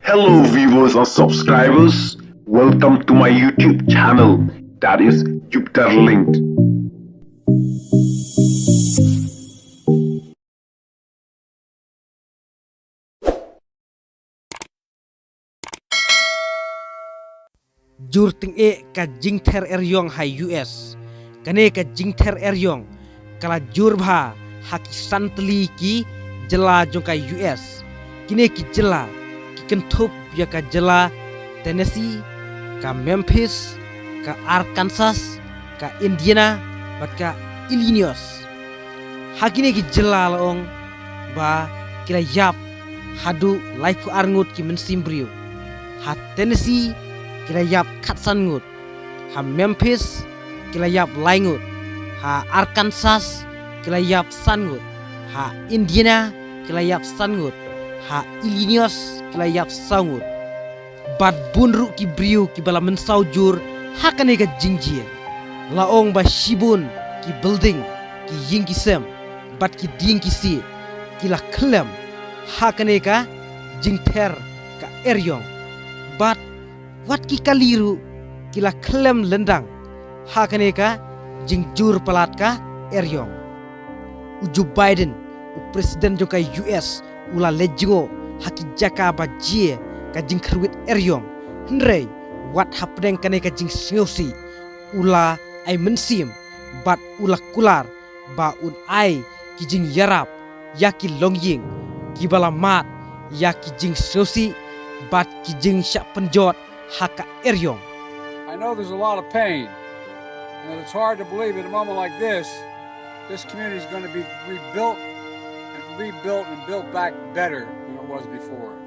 Hello, viewers and subscribers. Welcome to my YouTube channel, that is Jupiter Linked. Jur ting ka jingther eryong hai US kane ka jingther eryong kala jur bha haki santli ki jela jong ka US kine ki jela ki kentup ya ka jela Tennessee ka Memphis ka Arkansas ka Indiana bat ka Illinois hakine ki jela laong ba kila yap hadu laifu arngut ki mensimbriu ha Tennessee kila yap katsan ngut ha Memphis kila yap laingut ha Arkansas kila yap sangut ha Indiana kila yap sangut ha Illinois kila yap sangut bat bunru ki briu ki bala mensaujur hakane ka jingjie laong ba shibun ki building ki yingki sem bat ki dingki si kila klem hakane ka jingther ka eryong bat wat ki kaliru kila klem lendang hakane ka jingjur pelat ka eryong uju Biden u presiden joka US ula lejingo haki jaka ba jie ka jingkruit eryong hendrei wat hapdeng kane ka jing sngosi ula ai mensim bat ula kular ba un ai ki jing yarap yaki longying ki bala mat yaki jing sngosi bat ki jing syak penjot haka eryong. I know there's a lot of pain, and it's hard to believe at a moment like this community is going to be rebuilt and built back better than it was before.